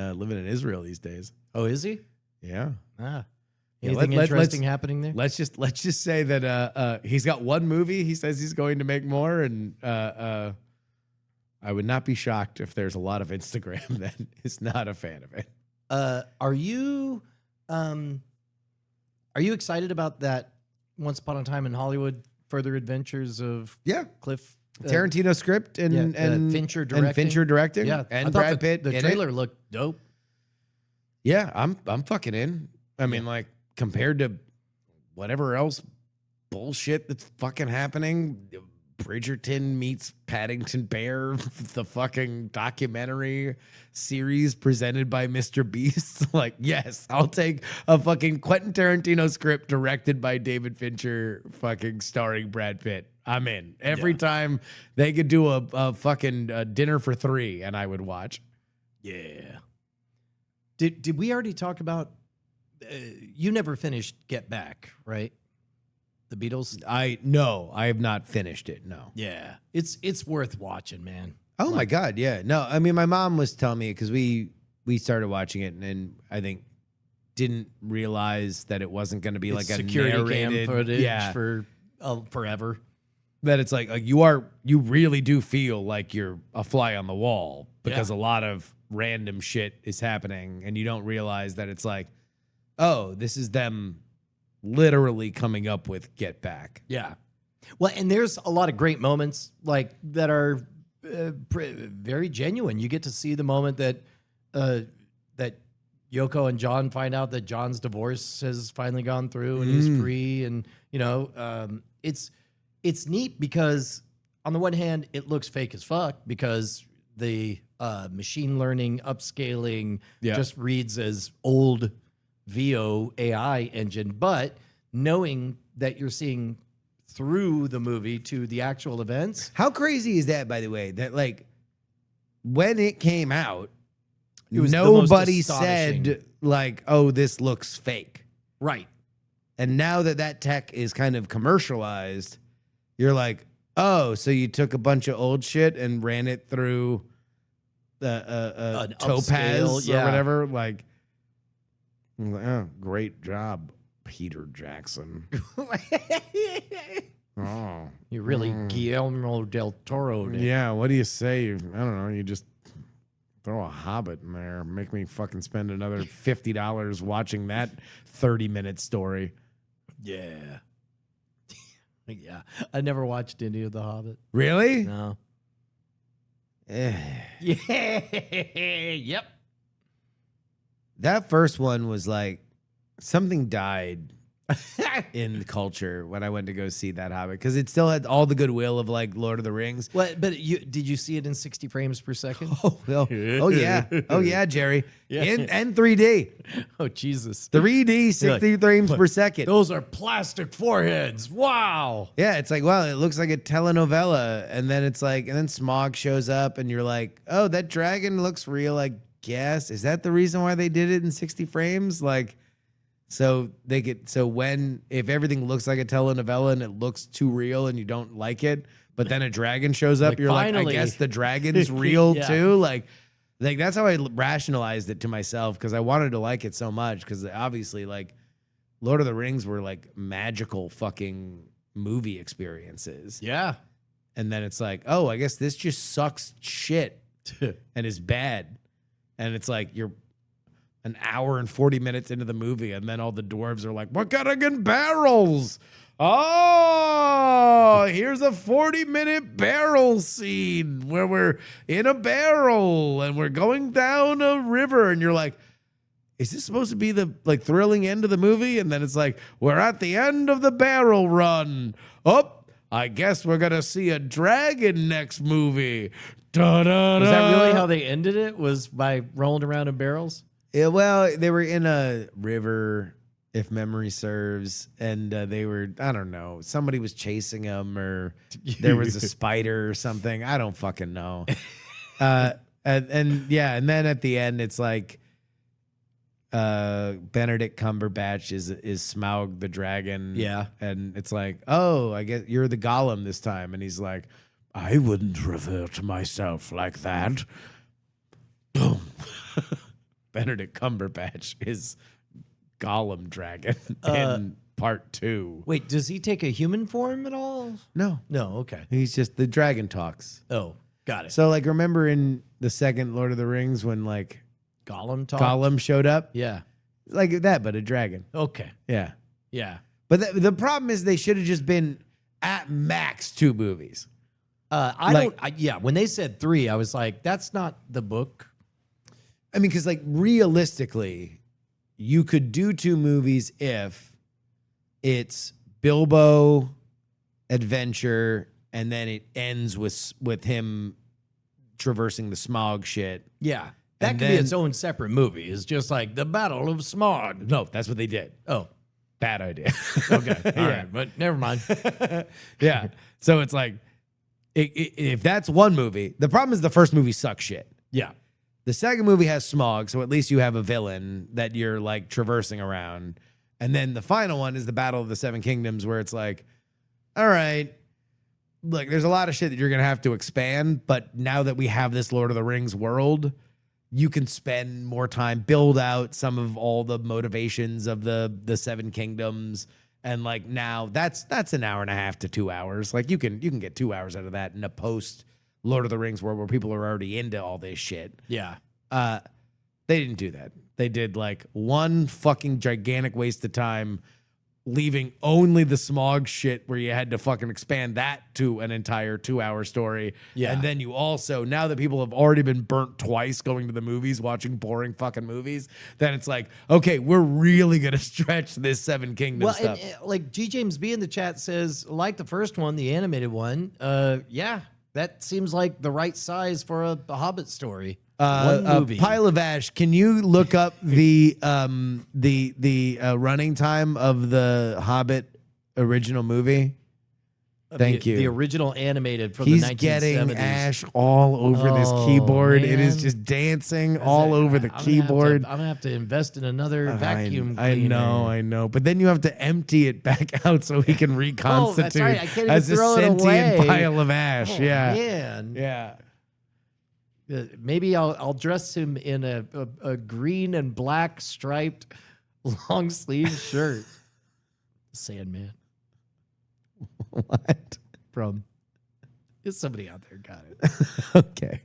Israel these days. Oh, is he? Yeah. Ah. Yeah, Anything let's- interesting happening there? Let's just say that he's got one movie. He says he's going to make more, and I would not be shocked if there's a lot of Instagram that is not a fan of it. Are you excited about that Once Upon a Time in Hollywood Further Adventures of Yeah, Cliff Tarantino script and Fincher and Fincher directing. Yeah, I and thought Brad Pitt. The in trailer it. looked dope. Yeah, I'm fucking in. I mean, like compared to whatever else bullshit that's fucking happening, Bridgerton meets Paddington Bear, the fucking documentary series presented by Mr. Beast. Like, yes, I'll take a fucking Quentin Tarantino script directed by David Fincher, fucking starring Brad Pitt. I'm in. Every time they could do a fucking dinner for three, and I would watch. Yeah. Did we already talk about? You never finished Get Back, right? The Beatles. I have not finished it. No. Yeah, it's worth watching, man. Oh my God, yeah. No, I mean, my mom was telling me because we started watching it and I think didn't realize that it wasn't going to be like a security narrated, cam footage yeah, for forever. that it's like you really do feel like you're a fly on the wall because a lot of random shit is happening and you don't realize that it's like, oh, this is them literally coming up with Get Back. Yeah. Well, and there's a lot of great moments like that are very genuine. You get to see the moment that that Yoko and John find out that John's divorce has finally gone through and he's free, and it's neat because on the one hand it looks fake as fuck because the machine learning upscaling just reads as old VO AI engine, but knowing that you're seeing through the movie to the actual events. How crazy is that, by the way, that like when it came out, It was the most nobody astonishing. said like, oh, this looks fake. Right. And now that tech is kind of commercialized, you're like, oh, so you took a bunch of old shit and ran it through the An Topaz upscale, or yeah. whatever. Like, I'm like, oh, great job, Peter Jackson. Oh, You're really Guillermo del Toro. Yeah, what do you say? I don't know. You just throw a Hobbit in there. Make me fucking spend another $50 watching that 30-minute story. Yeah. Yeah. I never watched any of The Hobbit. really? No. Eh. Yeah. Yep. That first one was like something died in the culture when I went to go see that Hobbit because it still had all the goodwill of like Lord of the Rings. What? But did you see it in 60 frames per second? Oh yeah, Jerry. Yeah. And 3D. Oh, Jesus. 3D, 60 frames per second. Those are plastic foreheads. Wow. Yeah, it's like, wow, it looks like a telenovela. And then it's like, and then Smog shows up and you're like, oh, that dragon looks real, I guess. Is that the reason why they did it in 60 frames? Like, so if everything looks like a telenovela and it looks too real and you don't like it, but then a dragon shows up, Like, you're like, finally. I guess the dragon's real Yeah. too. Like that's how I rationalized it to myself because I wanted to like it so much because obviously like Lord of the Rings were like magical fucking movie experiences. Yeah. And then it's like, oh, I guess this just sucks shit and is bad. And it's like you're an hour and 40 minutes into the movie, and then all the dwarves are like, we're getting in barrels. Oh, here's a 40-minute barrel scene where we're in a barrel and we're going down a river. And you're like, is this supposed to be the like thrilling end of the movie? And then it's like, we're at the end of the barrel run. Oh, I guess we're going to see a dragon next movie. Da-da-da. Was that really how they ended it? Was by rolling around in barrels? Yeah, well, they were in a river, if memory serves, and they were, I don't know, somebody was chasing them or there was a spider or something. I don't fucking know. And then at the end, it's like Benedict Cumberbatch is Smaug the dragon. Yeah. And it's like, oh, I guess you're the Gollum this time. And he's like, I wouldn't refer to myself like that. Boom. Benedict Cumberbatch is Gollum dragon in part 2. Wait, does he take a human form at all? No, No, okay. he's just the dragon talks. Oh, got it. So like, remember in the second Lord of the Rings when like Gollum talk? Gollum showed up? Yeah. Like that, but a dragon. Okay. Yeah. Yeah. But the problem is they should have just been at max 2 movies. When they said 3, I was like, that's not the book. I mean, because like realistically, you could do 2 movies if it's Bilbo, adventure, and then it ends with him traversing the smog shit. Yeah. That And could be then- its own separate movie. It's just like the Battle of Smog. No, that's what they did. Oh, Bad idea. okay. All right. But never mind. Yeah. So it's like, if that's one movie, the problem is the first movie sucks shit. Yeah. The second movie has smog, so at least you have a villain that you're like traversing around. And then the final one is the Battle of the Seven Kingdoms, where it's like, all right, look, there's a lot of shit that you're going to have to expand. But now that we have this Lord of the Rings world, you can spend more time, build out some of all the motivations of the Seven Kingdoms. And like now that's an hour and a half to 2 hours. Like you can get 2 hours out of that in a post Lord of the Rings world where people are already into all this shit. Yeah. They didn't do that. They did like one fucking gigantic waste of time, leaving only the smog shit where you had to fucking expand that to an entire 2-hour story. Yeah. And then you also, now that people have already been burnt twice going to the movies, watching boring fucking movies, then it's like, okay, we're really going to stretch this Seven Kingdoms Well, stuff. and, like G. James B in the chat says, like the first one, the animated one, yeah, that seems like the right size for a Hobbit story. One movie. Pile of Ash, can you look up the running time of the Hobbit original movie? Thank you. The original animated from He's the 1970s. getting Ash all over this Oh, keyboard. It is man. just dancing all over the keyboard. I'm gonna have to invest in another vacuum I cleaner. I know. But then you have to empty it back out so he can reconstitute right. I can't even as a throw it sentient away. pile of ash. Oh, yeah. man. Yeah. Maybe I'll dress him in a green and black striped long sleeve shirt. Sandman What? from. Somebody out there got it. Okay.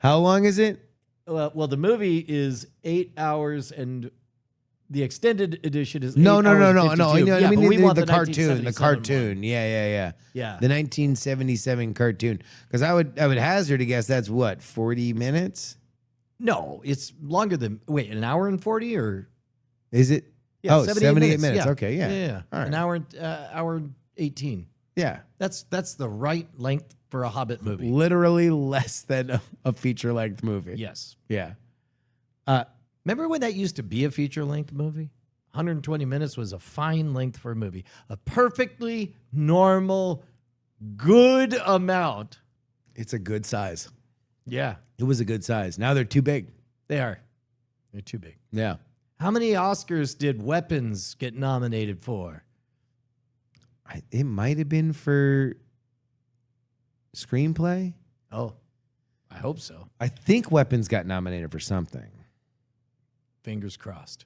How long is it? Well, the movie is 8 hours and the extended edition is No. 8 hours and 52. I Yeah, mean but we want the cartoon. The 1977 cartoon. one. Yeah. Yeah. The 1977 cartoon. Because I would hazard to guess that's what, 40 minutes? No, it's longer than wait, an hour and 40 or Is it? yeah, oh, 78 minutes. Yeah. Okay, yeah. Yeah. All right. An hour and 18. Yeah. That's the right length for a Hobbit movie. Literally less than a feature length movie. Yes. Yeah. Remember when that used to be a feature length movie? 120 minutes was a fine length for a movie. A perfectly normal, good amount. It's a good size. Yeah, It was a good size. Now they're too big. they are. They're too big. Yeah. How many Oscars did Weapons get nominated for? It might have been for screenplay. Oh, I hope so. I think Weapons got nominated for something. Fingers crossed.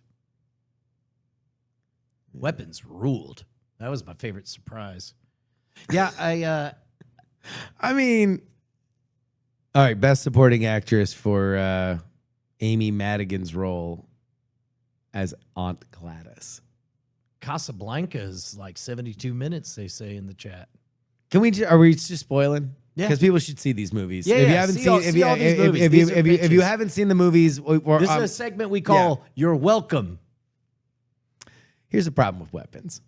Weapons ruled. That was my favorite surprise. Yeah, I mean, all right, best supporting actress for Amy Madigan's role as Aunt Gladys. Casablanca is like 72 minutes, they say in the chat. Can we? Are we just spoiling? Yeah. Because people should see these movies. Yeah, if you yeah, haven't see seen, all- if see you, all these if, movies. if, These you, are if you pictures. haven't seen the movies, or, This is a segment we call You're Welcome. here's the problem with Weapons.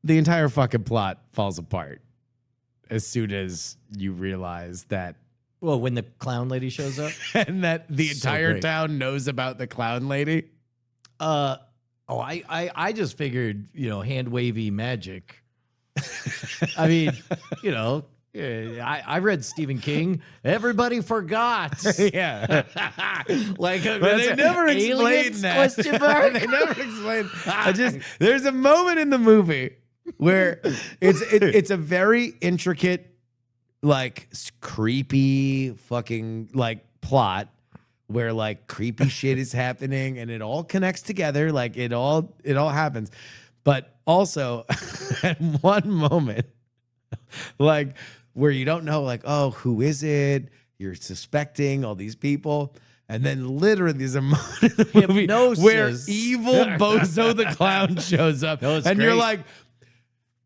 The entire fucking plot falls apart as soon as you realize that, Well, when the clown lady shows up. and that the So entire great. town knows about the clown lady. I just figured, hand wavy magic. I mean, I read Stephen King. Everybody forgot. Yeah. Like, But they never explained that. Question mark? They never explained. There's a moment in the movie where it's a very intricate, like creepy fucking like plot where like creepy shit is happening and it all connects together. Like it all happens. But also at one moment, like where you don't know, like, oh, who is it? You're suspecting all these people. And then literally there's a moment in the movie Hypnosis. where evil Bozo the Clown shows up. was And you're great. like,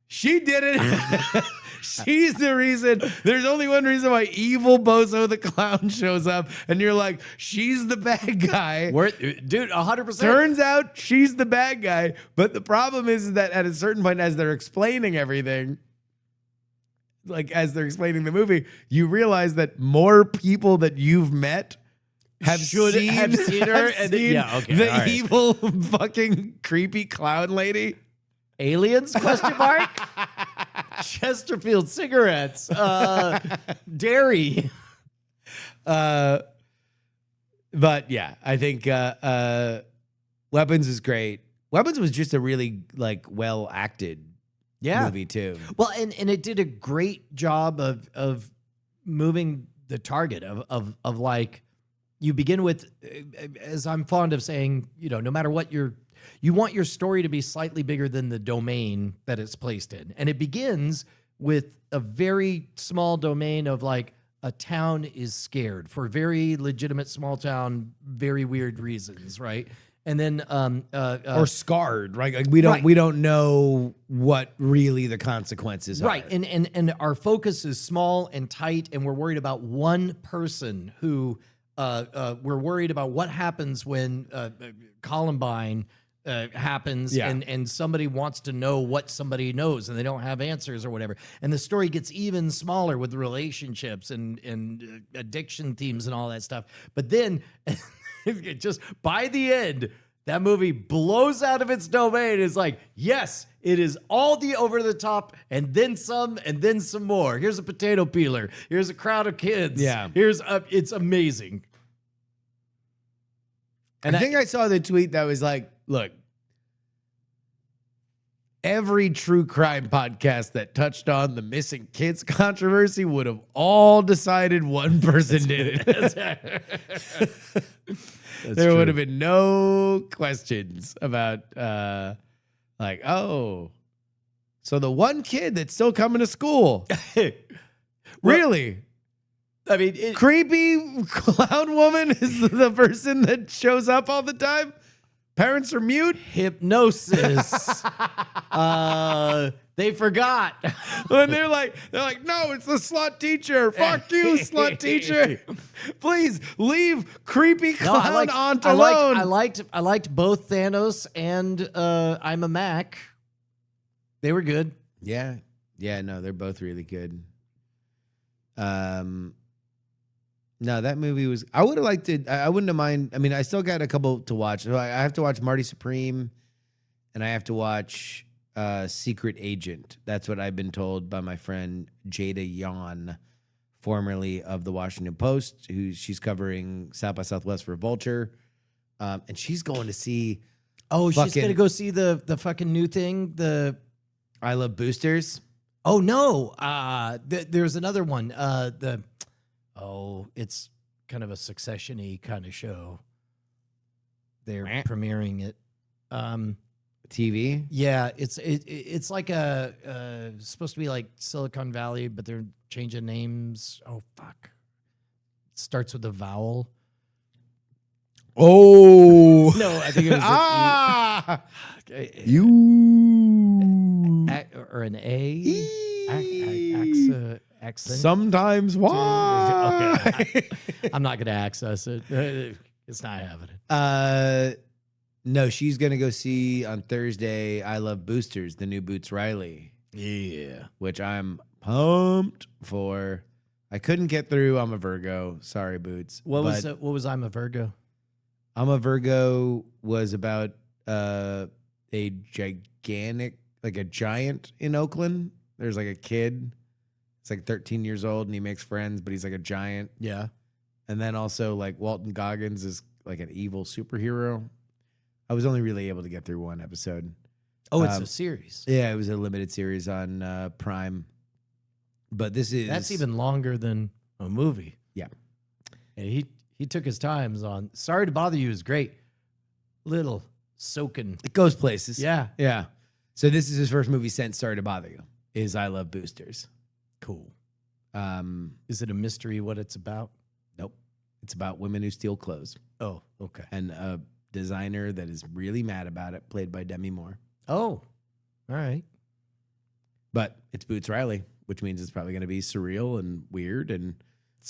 she did it. She's the reason. There's only one reason why evil Bozo the Clown shows up. And you're like, she's the bad guy. Dude, 100%. Turns out she's the bad guy. But the problem is that at a certain point, as they're explaining everything, like as they're explaining the movie, you realize that more people that you've met have Should seen, have seen her, and seen yeah, okay, the all right. evil fucking creepy clown lady. Aliens? Question mark. Chesterfield cigarettes. Dairy. But yeah, I think Weapons is great. Weapons was just a really like well acted movie too. Well, and it did a great job of moving the target of like, you begin with, as I'm fond of saying, no matter what you want your story to be slightly bigger than the domain that it's placed in. And it begins with a very small domain of like, a town is scared for very legitimate small town, very weird reasons, right? And then Or scarred, right? Like we don't know what really the consequences right. are. And our focus is small and tight, and we're worried about one person who we're worried about what happens when Columbine happens, and somebody wants to know what somebody knows, and they don't have answers or whatever. And the story gets even smaller with relationships and addiction themes and all that stuff. But then, just by the end, that movie blows out of its domain. It's like, yes, it is all the over the top, and then some more. Here's a potato peeler. Here's a crowd of kids. Yeah. It's amazing. And I think I saw the tweet that was like, look, every true crime podcast that touched on the missing kids controversy would have all decided one person did it. There would have been no questions about like, oh, so the one kid that's still coming to school. Really? I mean, Creepy clown woman is the person that shows up all the time? Parents are mute? hypnosis. They forgot. And they're like, no, it's the slut teacher. Fuck you, slut teacher. Please leave creepy clown aunt alone. I liked both Thanos and I'm a Mac. They were good. Yeah. Yeah, no, they're both really good. No, that movie was, I would have liked it. I wouldn't have mind. I mean, I still got a couple to watch. So I have to watch Marty Supreme, and I have to watch Secret Agent. That's what I've been told by my friend Jada Yon, formerly of the Washington Post, she's covering South by Southwest for Vulture. And she's going to see. Oh, she's going to go see the fucking new thing. I Love Boosters. Oh, no. There's another one. It's kind of a Succession-y kind of show. They're premiering it. TV? Yeah, it's like supposed to be like Silicon Valley, but they're changing names. Oh, fuck. It starts with a vowel. Oh. No, I think it was You. or an A. Accent. Sometimes why? Okay. I'm not going to access it. It's not happening. No, she's going to go see on Thursday I Love Boosters, the new Boots Riley. Yeah. Which I'm pumped for. I couldn't get through. I'm a Virgo. Sorry, Boots. What was I'm a Virgo? I'm a Virgo was about a gigantic, like a giant in Oakland. There's like a kid. He's like 13 years old and he makes friends, but he's like a giant. Yeah. And then also like Walton Goggins is like an evil superhero. I was only really able to get through one episode. Oh, it's a series. Yeah, it was a limited series on Prime. But that's even longer than a movie. Yeah. And he took his times on. Sorry to Bother You is great. Little soaking. It goes places. Yeah. Yeah. So this is his first movie since Sorry to Bother You, is I Love Boosters. Cool. Is it a mystery what it's about? Nope. It's about women who steal clothes. Oh, okay. And a designer that is really mad about it, played by Demi Moore. Oh, all right. But it's Boots Riley, which means it's probably going to be surreal and weird and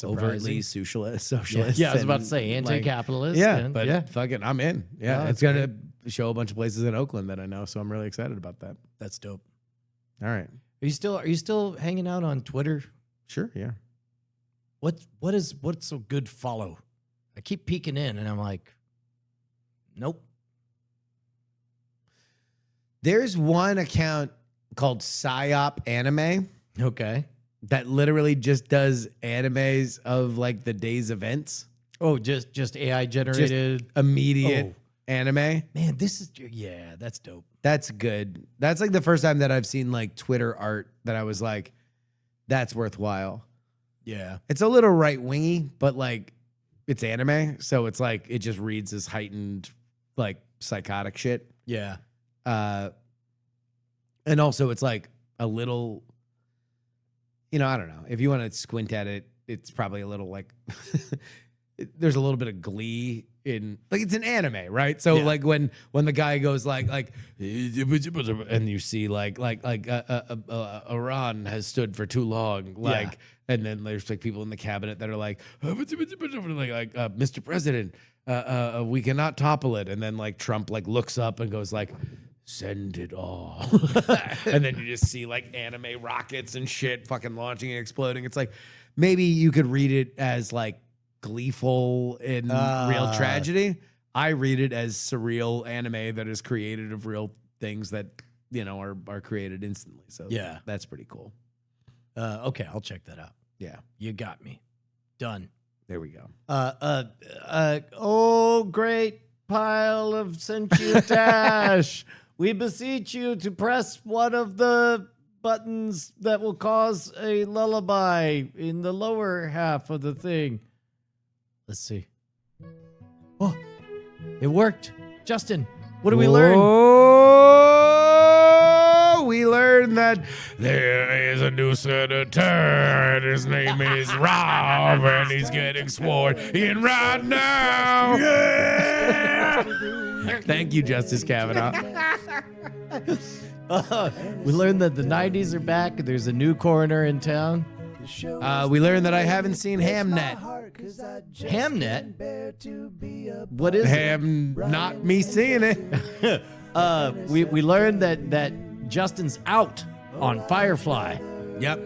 overtly socialist. Yeah, I was about to say anti-capitalist. Fucking, I'm in. Yeah, it's going to show a bunch of places in Oakland that I know, so I'm really excited about that. That's dope. All right. Are you still hanging out on Twitter? Sure, yeah. What's a good follow? I keep peeking in and I'm like, nope. There's one account called Psyop Anime Okay. that literally just does animes of like the day's events. Oh, just AI generated. Immediate Oh. anime. Man, that's dope. That's good. That's like the first time that I've seen like Twitter art that I was like, that's worthwhile. Yeah. It's a little right wingy, but like it's anime. So it's like it just reads as heightened, like psychotic shit. Yeah. And also it's like a little, I don't know. If you want to squint at it, it's probably a little like there's a little bit of glee in like it's an anime, right? So Yeah. like when the guy goes like and you see like Iran has stood for too long, like and then there's like people in the cabinet that are like Mr. President, we cannot topple it, and then like Trump like looks up and goes like, send it all. And then you just see like anime rockets and shit fucking launching and exploding. It's like maybe you could read it as like gleeful in real tragedy. I read it as surreal anime that is created of real things that, are created instantly. So Yeah. that's pretty cool. Okay, I'll check that out. Yeah. You got me. Done. There we go. Oh, great pile of sentient ash. We beseech you to press one of the buttons that will cause a lullaby in the lower half of the thing. Let's see. Oh, it worked. Justin, what did we learn? Oh, we learned that There is a new senator, and his name is Rob, and he's getting sworn in right now. thank you, Justice Kavanaugh. We learned that the 90s are back. There's a new coroner in town. We learned that I haven't seen Hamnet. Hamnet? What is it? Ham, not me seeing it. We learned that Justin's out on Firefly. Yep.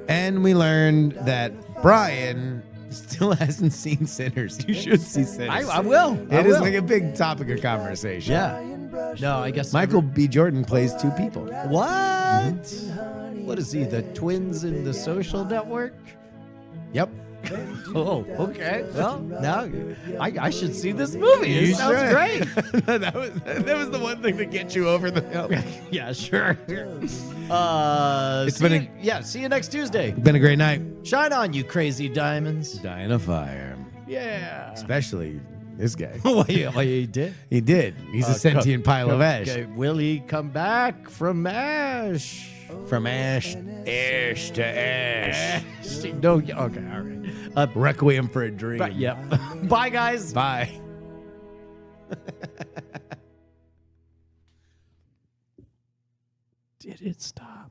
And we learned that Brian still hasn't seen Sinners. You should see Sinners. I will. It is like a big topic of conversation. Yeah. No, I guess Michael B. Jordan plays two people. What? What is he? The twins in The Social Network? Yep. Oh, okay. Well, now I should see this movie. It sounds should. great. that was the one thing to get you over the hill. Yeah, sure. It's been see you next Tuesday. been a great night. Shine on, you crazy diamonds. Dying of fire. Yeah. Especially this guy. Well, he did. He did. He's a sentient pile of ash. Okay, will he come back from ash? From ash to ash. No. Okay. All right. Requiem for a dream. But, yep. Bye, guys. Bye. Did it stop?